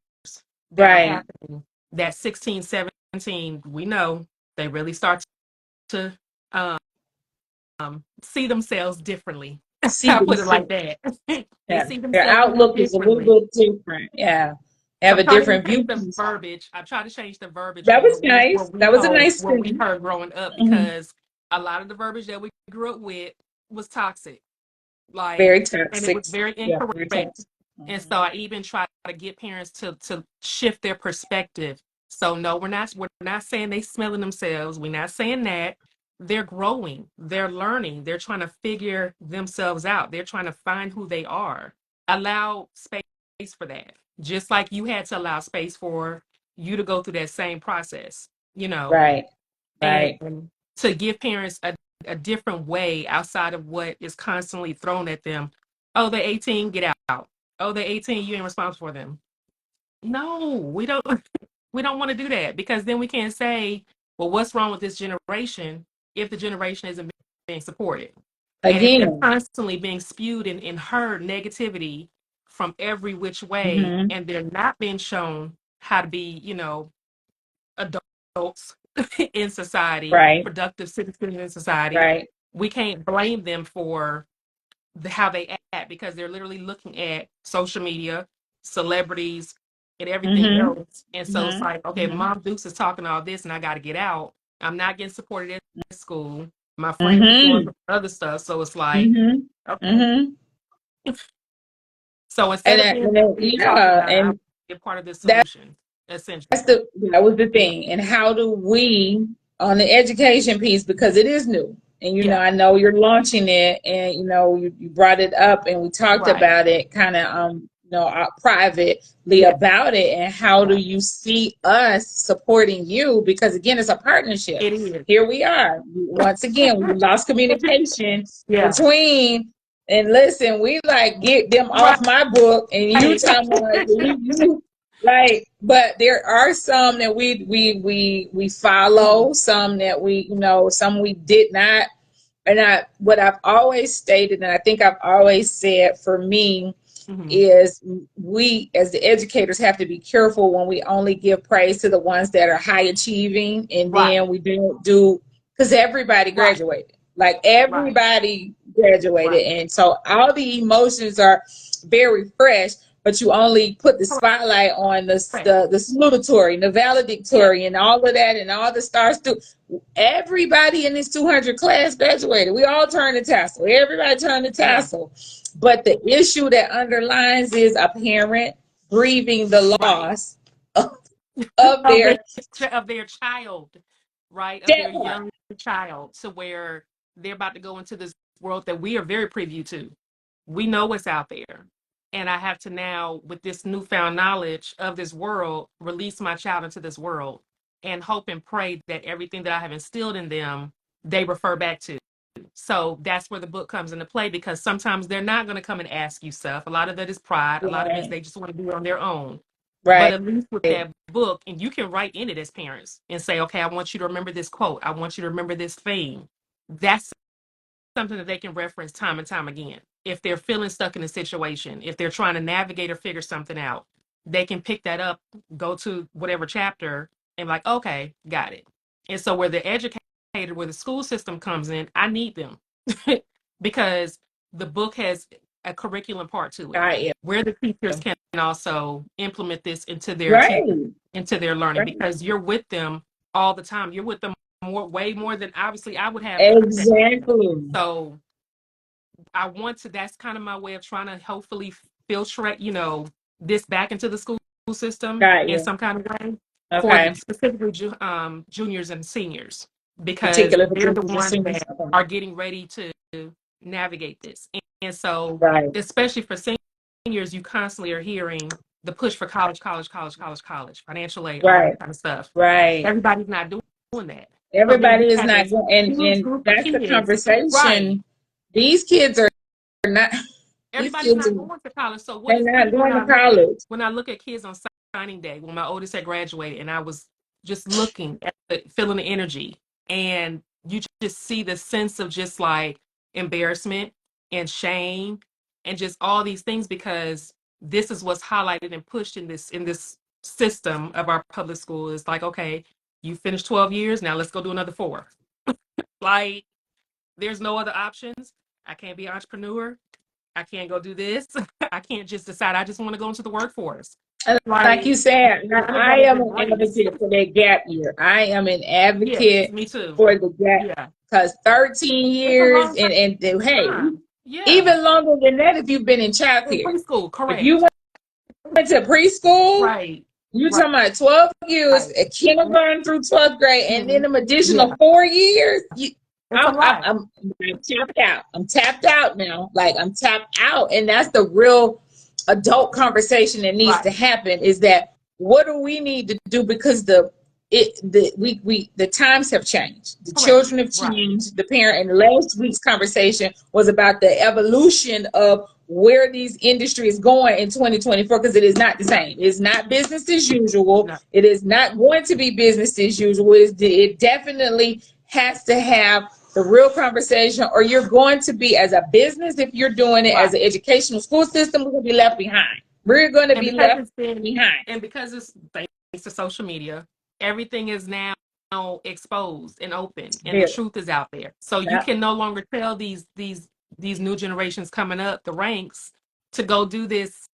that are right. happening, that 16, 17, we know they really start to um, see themselves differently. See I'll put it like themselves. that. They Yeah, see their themselves a little outlook is a little differently. bit different. Yeah, they So have I'm a trying to different change the viewpoint. verbiage. I try to change the verbiage That on was nice. That was a nice what we thing. heard growing up, Mhm. because a lot of the verbiage that we grew up with was toxic. Like, Very and it was toxic. very Yeah, very incorrect. toxic. And Mhm. so I even try to get parents to shift their perspective. So no, we're not saying they smelling themselves. We're not saying that. They're growing, they're learning, they're trying to figure themselves out. They're trying to find who they are. Allow space for that. Just like you had to allow space for you to go through that same process, Right, right. and to give parents a different way outside of what is constantly thrown at them. Oh, they're 18, get out. Oh, they're 18, you ain't responsible for them. No, we don't. We don't want to do that, because then we can't say, well, what's wrong with this generation if the generation isn't being supported, and if they're Again. constantly being spewed and heard negativity from every which way, Hmm. and they're not being shown how to be, adults in society, Right, productive citizens in society. right. We can't blame them for how they act, because they're literally looking at social media, celebrities, and everything Hmm. else. And so it's Hmm. like, okay, Hmm. Mom Dukes is talking all this and I got to get out. I'm not getting supported at school. My friends are doing Hmm. other stuff. So it's like, Hmm. okay. Hmm. So instead of being talked Yeah, about it, I want and to be a part of the that solution, essentially. that's that was the thing. And how do we, on the education piece, because it is new, and Yeah, I know you're launching it, and you brought it up, and we talked right. about it kind of privately Yeah, about it, and how do yeah. you see us supporting you? Because again, it's a partnership. It is. Here we are once again. We lost communication Yeah, between. And listen, we like get them right. off my book, and you talking about you like, but there are some that we follow, some that some we did not. And what I've always stated, and I think I've always said, for me, Hmm. is we as the educators have to be careful when we only give praise to the ones that are high achieving, and Right, then we don't do, because everybody right, graduated, like right, everybody graduated, right. and so all the emotions are very fresh, but you only put the spotlight on Correct. the salutatory and the Yeah, valedictory and all of that, and all the stars too. Everybody in this 200 class graduated. We all turned the tassel. Everybody turned the yeah. tassel. But the issue that underlines is a parent grieving the Right. loss of of their their of their child, right? Of their child. young child, to where they're about to go into this world that we are very privy to. We know what's out there. And I have to now, with this newfound knowledge of this world, release my child into this world and hope and pray that everything that I have instilled in them, they refer back to. So that's where the book comes into play, because sometimes they're not going to come and ask you stuff. A lot of it is pride. A lot of it is Right. they just want to do it on their own. But Right. at least with that book, and you can write in it as parents and say, okay, I want you to remember this quote. I want you to remember this thing. That's something that they can reference time and time again. If they're feeling stuck in a situation, if they're trying to navigate or figure something out, they can pick that up, go to whatever chapter, and like, okay, got it. And so where the educator, where the school system comes in, I need them because the book has a curriculum part to it, Right. where the teachers can also implement this into their Right. teaching, into their learning, Right. because you're with them all the time. You're with them way more than obviously I would have contact. Exactly. So I want to, that's kind of my way of trying to hopefully filtrate, this back into the school system Got in you. some kind of way for Okay. specifically juniors and seniors, because Particular for they're the juniors and ones seniors. that are getting ready to navigate this. And so, Right. especially for seniors, you constantly are hearing the push for college, college, college, college, college, financial aid, all Right. that kind of stuff. Right. Everybody's not doing that. So then Everybody you is have not this going, huge and group of that's the kids, right? conversation. These kids are not. These Everybody's kids not are. going to college. So what They're is not even when going to I look at college. kids on signing day, when my oldest had graduated, and I was just looking at feeling the energy, and you just see the sense of just like embarrassment and shame and just all these things, because this is what's highlighted and pushed in this system of our public school. Is like, okay, you finished 12 years, now let's go do another 4. Like, there's no other options. I can't be an entrepreneur. I can't go do this. I can't just decide I just want to go into the workforce. And like you Like, said, none of I that is am an embraced. advocate for that gap year. I am an Yes, advocate me too. for the gap, Yeah. because 13 It's a years long and hey, time. Yeah. even longer than that if you've been in In childcare. preschool, If you correct. went to preschool, Right. you're Right. talking about 12 years, Right. kindergarten through 12th grade, and then Mhm. an additional Yeah. 4 years. It's a lot. I'm tapped out. I'm tapped out now. Like, I'm tapped out. And that's the real adult conversation that needs to Right. happen, is that what do we need to do? Because the times have changed. The Correct. children have Right. changed. The parent, and last week's conversation was about the evolution of where these industry is going in 2024, because it is not the same. It's not business as usual. No. It is not going to be business as usual. It definitely has to have the real conversation, or you're going to be, as a business, if you're doing it as an Right. educational school system, we're going to be left behind. We're going to And be because left it's been, behind. and because it's thanks to social media, everything is now exposed and open, and the Very. truth is out there. So you Yeah. can no longer tell these new generations coming up the ranks to go do this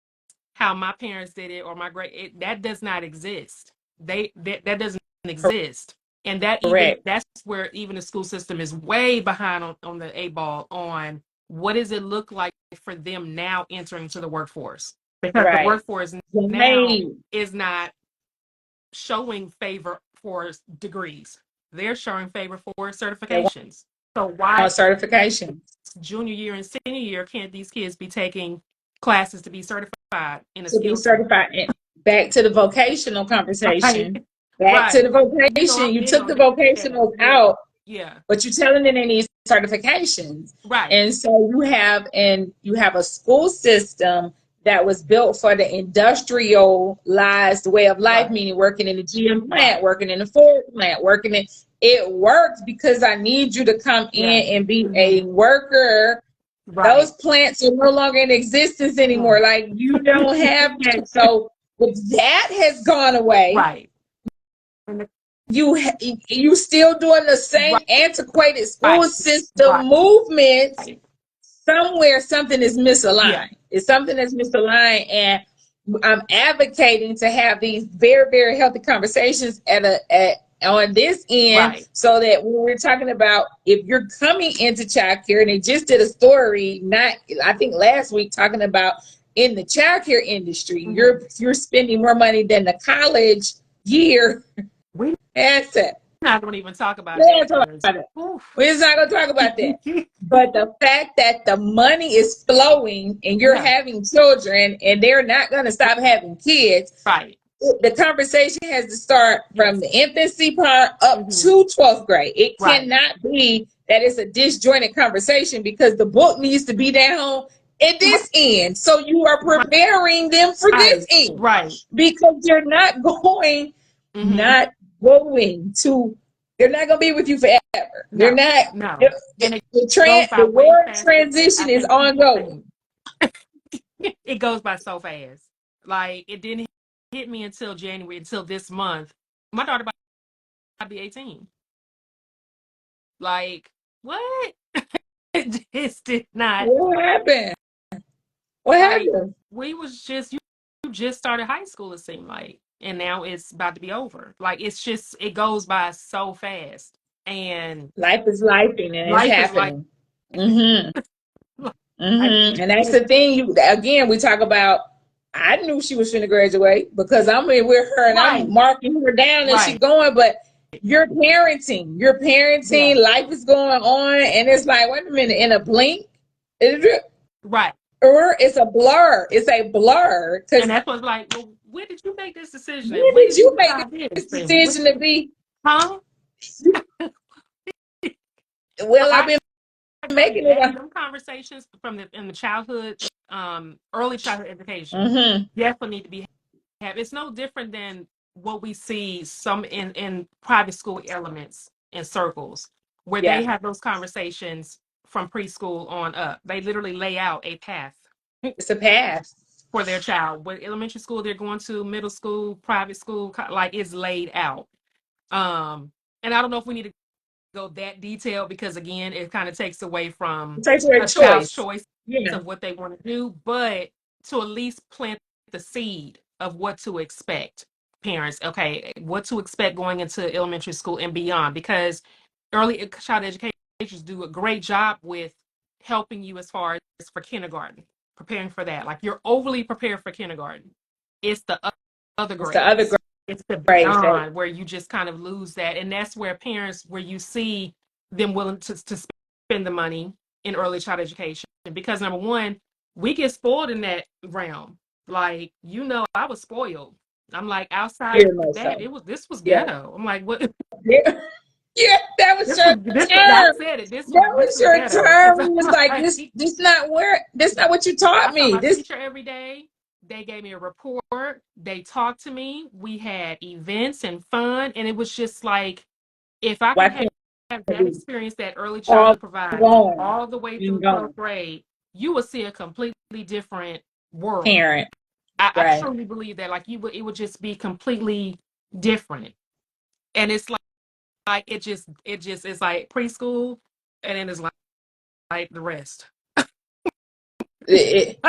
how my parents did it, or my that does not exist. That doesn't exist. And Correct. that's where even the school system is way behind on the A ball on what does it look like for them now entering to the workforce, because the Right. workforce now Hey, is not showing favor for degrees. They're showing favor for they want certifications. So why certification junior year and senior year can't these kids be taking classes to be certified in a to be skill set? certified. And back to the vocational Right. conversation. Back to Right. the And vocation. I'm You big took on the that. vocationals Yeah. out, Yeah. but you're telling them they need certifications. Right. And so you have a school system that was built for the industrialized way of life, Right. meaning working in the GM plant, Right. working in the Ford plant, working in it works because I need you to come Yeah. in and be a Mm-hmm. worker. Right. Those plants are no longer in existence anymore. Mm. Like, you don't have that. So if that has gone away, Right. And you still doing the same antiquated school right. system Right. movements. Right. Somewhere something is Yeah. misaligned. It's something that's misaligned, and I'm advocating to have these very, very healthy conversations at on this end, Right. so that when we're talking about if you're coming into childcare, and they just did a story, not I think last week, talking about in the childcare industry, you're spending more money than the college year We asset. not going to even talk about We're that not talking because about it. We're just not going to talk about that. But the fact that the money is flowing and you're yeah, having children and they're not going to stop having kids, right. the conversation has to start from Yes. the infancy part up to 12th grade. It Right. cannot be that it's a disjointed conversation, because the book needs to be down at this end. So you are preparing them for this Right. end, Right. because you're not going, not going to, they're not going to be with you forever. They're No. not, No. And it goes by the way word faster than I transition is think people ongoing. think. It goes by so fast. Like, it didn't hit me until January, until this month. My daughter about to be 18. Like, what? This did not. What happened? What Like, happened? we was just, you just started high school, it seemed like. And now it's about to be over. Like, it's just, it goes by so fast. And Life is life, and it's life is like, happening. Mm-hmm. like, Mm-hmm. And that's the thing. Again, we talk about. I knew she was going to graduate because I'm in with her and I'm right, marking her down and she's right. going. But you're parenting. You're Yeah, parenting. Life is going on, and it's like, wait a minute. In a blink, right. or it's a blur. It's a blur. And Because that's what's like, well, when did you make this decision? And when when did did you you make decide this this? And what, decision to be? huh? Well, I've I been say making it. that them conversations from in the childhood, early childhood education, Mm-hmm. definitely need to be had. It's no different than what we see some in private school elements in circles where they Yeah, have those conversations from preschool on up. They literally lay out a path it's a path. for their child. What elementary school they're going to, middle school, private school, like it's laid out. And I don't know if we need to go that detailed because again, it kind of takes away from It takes away a child's choice. choice Yeah, of what they want to do, but to at least plant the seed of what to expect, parents. Okay, what to expect going into elementary school and beyond, because early child educators do a great job with helping you as far as for kindergarten, preparing for that. Like you're overly prepared for kindergarten. It's the other it's the other grades. It's the grades that beyond where you just kind of lose that. And that's where parents, where you see them willing to spend the money in early child education. Because number one, we get spoiled in that realm. Like, I was spoiled. I'm like, outside very of much that, so. this was Yeah. ghetto. I'm like, what? Yeah, yeah, that was your I term. said it. That This was was your ghetto. term. Because It was I'm like like, this not what you taught I saw me. my This teacher every day. They gave me a report. They talked to me. We had events and fun. And it was just like, if I why can can't have it that be experience that early all childhood provides going all the way through and 12th going? grade, you will see a completely different world. Parent, I right? truly believe that. Like it would just be completely different. And it's like it just is like preschool and then it's like the rest. It,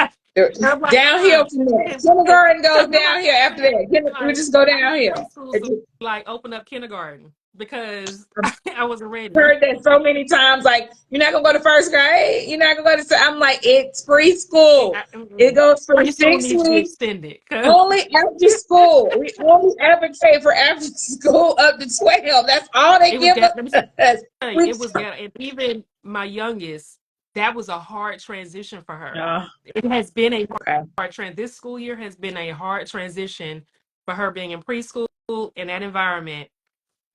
I'm like, downhill from that. Kindergarten goes I'm like, downhill after that. We like, just go I need downhill. preschools to like open up kindergarten because I wasn't ready. Heard that so many times. Like, you're not gonna go to first grade. You're not gonna go to. I'm like, it's preschool. It goes for Preschool 6 needs to be weeks. extended. Only after school. We only advocate for after school up to 12. That's all they It was give let me us. tell you, it was and even my youngest, that was a hard transition for her. Oh, It has been a okay. hard this school year has been a hard transition for her being in preschool in that environment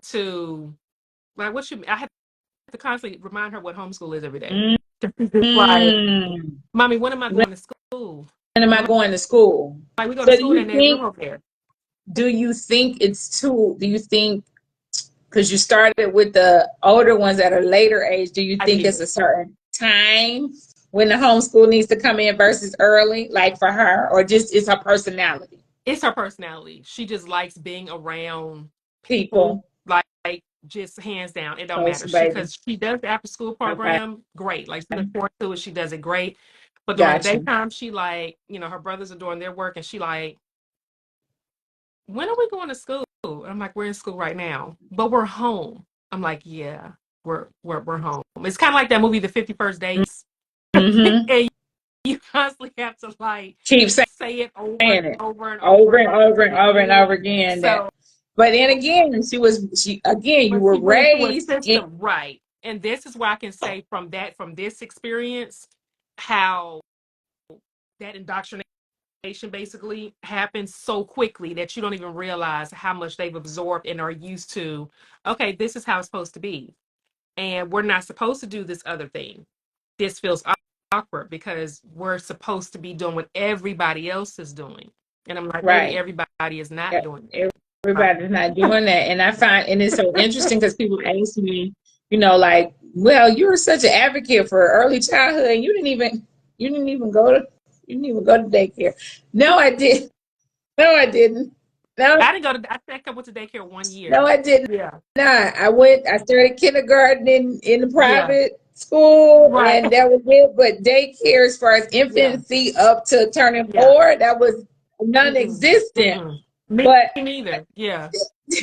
to like I have to constantly remind her what homeschool is every day. It's like, Mm. mommy, when am I When going to school? am I I'm going to school? like, we go to So do school you and there's think? room over there. Do you think it's too? Do you think because you started with the older ones at a later age? Do you I think it's did. a certain time when the homeschool needs to come in versus early, like for her, or just it's her personality? It's her personality. She just likes being around people, People, like just hands down. It don't matter. close baby. Because she does the after school Okay, program, great. Like she look forward to it. She does it great. But during the gotcha. daytime, she like, her brothers are doing their work and she like, when are we going to school? I'm like, we're in school right now, but we're home. I'm like, yeah, we're home. It's kind of like that movie, The 51st Dates. Mm-hmm. And you constantly have to like Keep say it over and saying it over and over over and and over over to and get over and good. over again. That, So, but then again, she again, you but were she went through a raised in system, right? And this is where I can say from this experience, how that indoctrination basically happens so quickly that you don't even realize how much they've absorbed and are used to. Okay, this is how it's supposed to be, and we're not supposed to do this other thing. This feels awkward because we're supposed to be doing what everybody else is doing, and I'm like, baby, right. everybody is not doing that. Right. Everybody's not doing that, and I find, and it's so interesting because people ask me, like, well, you were such an advocate for early childhood, and you didn't even go to daycare. No, I did. No, I didn't. No, I didn't go to. I think I went to daycare 1 year. no, I did Yeah. not. I started kindergarten in the Yeah. private school, Right. and that was it. But daycare, as far as Yeah. infancy up to turning Yeah. 4, that was Mm-mm. non-existent. Mm-mm. Me But neither. Yeah.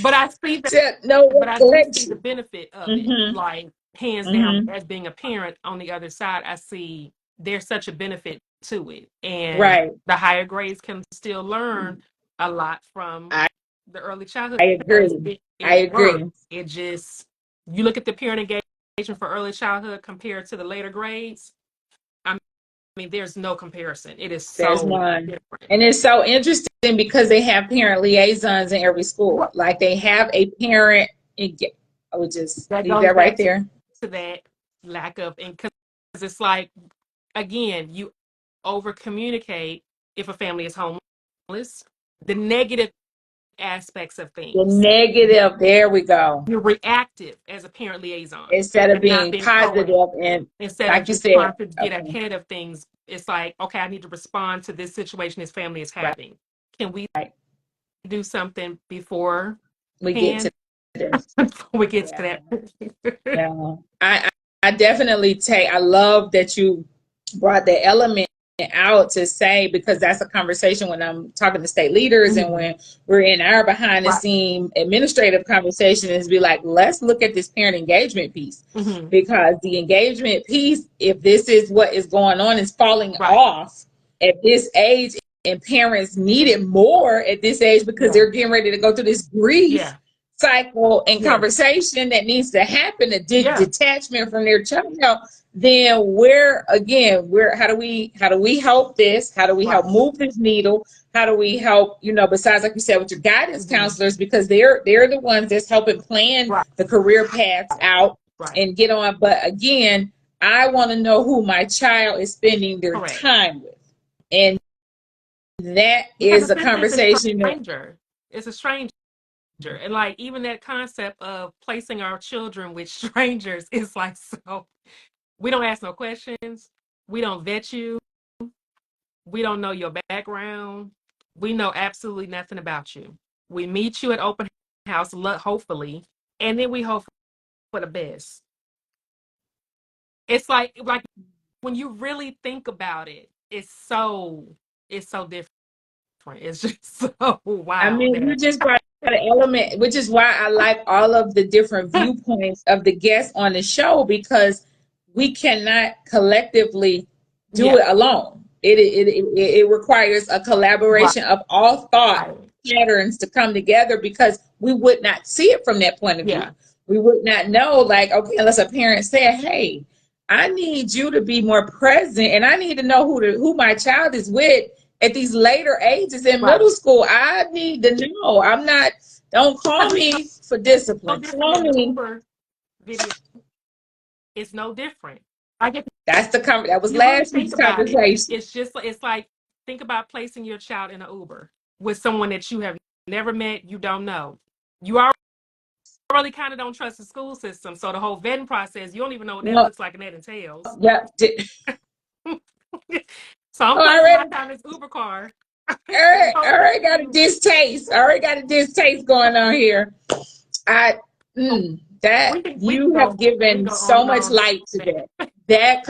But I see that. no But I do see the recollection. benefit of it. Mm-hmm. Like hands down, Mm-hmm. as being a parent on the other side, I see there's such a benefit to it, and Right. the higher grades can still learn a lot from I, the early childhood I because agree. I it works. agree. It just you look at the parent engagement for early childhood compared to the later grades. I mean, there's no comparison. It is There's so none. different. And it's so interesting because they have parent liaisons in every school. Right. Like they have a parent. I would just That leave goes that right back to there. that lack of, and because it's like, again, you over communicate if a family is homeless, the negative aspects of The things. negative, there we go. You're reactive as a parent liaison Instead of and not being being proactive. positive and Instead of like you just said, trying to get okay, ahead of things, it's like, okay, I need to respond to this situation this family is right. having. Can we do something beforehand We get to this. before we get Yeah. to that? Yeah. I definitely I love that you brought the element out to say, because that's a conversation when I'm talking to state leaders and Mhm. when we're in our behind the Right. scene administrative conversation, is be like, let's look at this parent engagement piece, Mhm. because the engagement piece, if this is what is going on, is falling Right. off at this age, and parents need it more at this age because Yeah. they're getting ready to go through this grief Yeah. cycle and Yeah. conversation that needs to happen, a Yeah. detachment from their child. Then where again, where how do we help this? How do we help Right. move this needle? How do we help, besides, like you said, with your guidance Mhm. counselors, because they're the ones that's helping plan Right. the career paths out Right. and get on. But again, I want to know who my child is spending their Correct. time with. And that Because is a essentially it's a conversation that, stranger. It's a stranger. And like even that concept of placing our children with strangers is like, so we don't ask no questions. We don't vet you. We don't know your background. We know absolutely nothing about you. We meet you at open house, hopefully, and then we hope for the best. It's like when you really think about it, it's so different. It's just so I wild mean, you that just brought an element, which is why I like all of the different viewpoints of the guests on the show, because we cannot collectively do yeah, it alone. It requires a right, collaboration of all thought patterns to come together, because we would not see it from that point of view. yeah, We would not know, like, okay, unless a parent said, hey, I need you to be more present, and I need to know who my child is with at these later ages in right. middle school. I need to know. Don't call Because it's me for no discipline. different Call than the me. Uber video. It's no different. Like if That was you really last think week's about it, conversation. it's like think about placing your child in an Uber with someone that you have never met, you don't know. You already kind of don't trust the school system, so the whole vetting process, you don't even know what that No, looks like and that entails. yep. So I'm Oh, placing my child in this Uber car. I already got a distaste. I already got a distaste going on here. I that We you can have go given on so and much on. light to that. That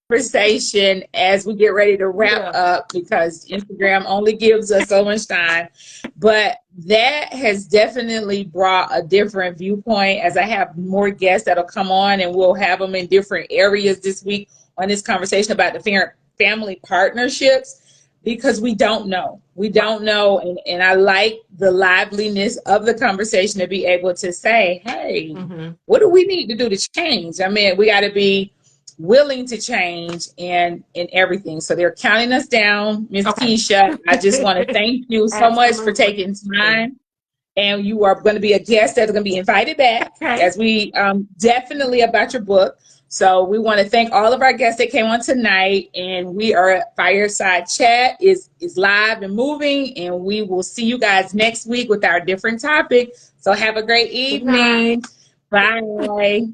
conversation as we get ready to wrap Yeah. up, because Instagram only gives us so much time. But that has definitely brought a different viewpoint, as I have more guests that'll come on, and we'll have them in different areas this week on this conversation about the family partnerships, because we don't know. We don't know. And I like the liveliness of the conversation to be able to say, hey, what do we need to do to change? I mean, we got to be willing to change and everything. So they're counting us down. Miss Okay. Keisha, I just want to thank you so much for Absolutely. taking time. And you are going to be a guest that's going to be invited back, Okay. as we definitely about your book. So we want to thank all of our guests that came on tonight. And we are at Fireside Chat is live and moving. And we will see you guys next week with our different topic. So have a great Good night. evening. Bye.